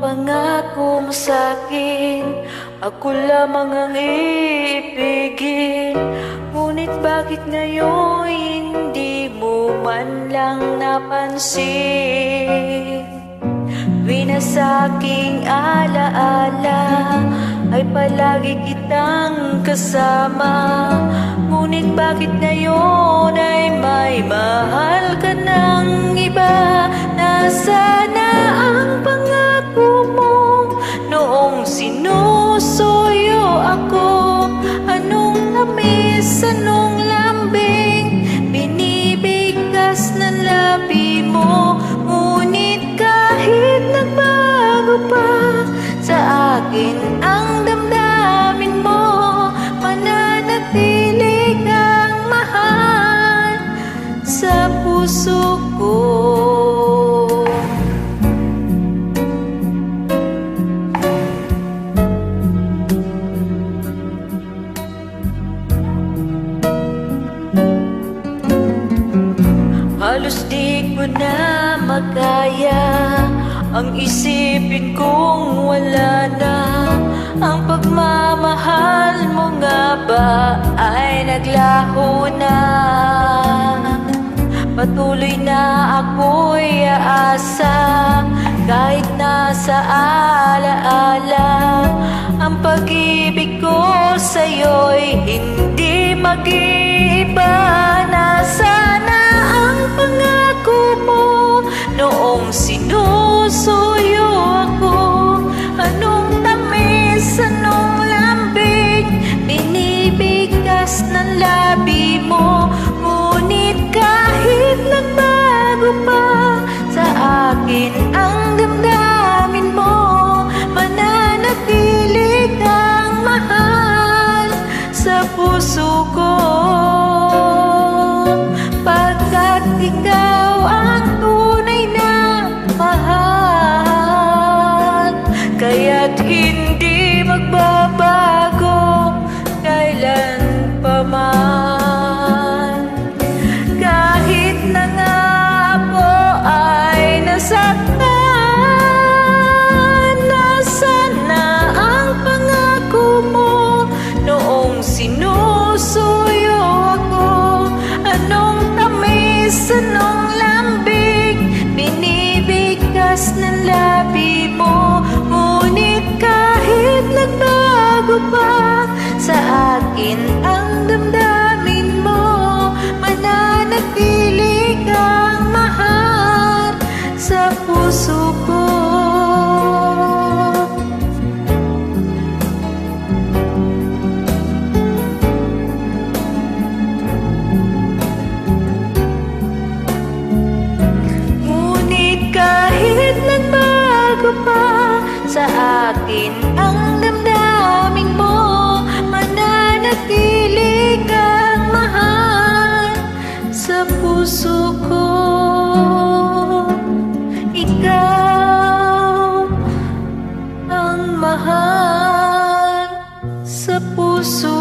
Pangako mo sa'kin, ako lamang ang iibigin. Ngunit bakit ngayon hindi mo man lang napansin? Tuwi na sa'king alaala ay palagi kitang kasama. Ngunit bakit ngayon ay may mahal ka ng iba? Nasaan na ang pangako mo noong sinusuyo ako? Anong tamis, anong lambing binibigkas ng labi mo? Ngunit kahit nagbago pa sa akin ang damdamin mo, mananatili kang mahal sa puso ko. Halos di ko na makaya ang isipin kong wala na ang pagmamahal mo. Nga ba ay naglaho na? Patuloy na ako'y aasa kahit nasa alaala. Ang pag-ibig ko sa'yo'y hindi mag-iiba. Nasana ang pangako mo noong sinusuyo ako? Anong tamis, anong lambing binibigkas ng labi mo? Ngunit kahit nagbago pa sa akin ang damdamin mo, mananatili kang mahal sa puso ko. Pagkat ikaw ang tunay na mahal, kaya't hindi magbabago kailan pa man. Kahit na nga ako ay nasaktan, nasaan na ang pangako mo noong sinusuyo ako? Anong tamis, anong lambing binibigkas ng labi mo? Ngunit kahit nagbago pa sa akin ang damdamin mo, mananatili kang mahal sa puso ko. Ngunit kahit nagbago pa sa akin ang damdamin mo, mananatili kang mahal sa puso ko. Ikaw ang mahal sa puso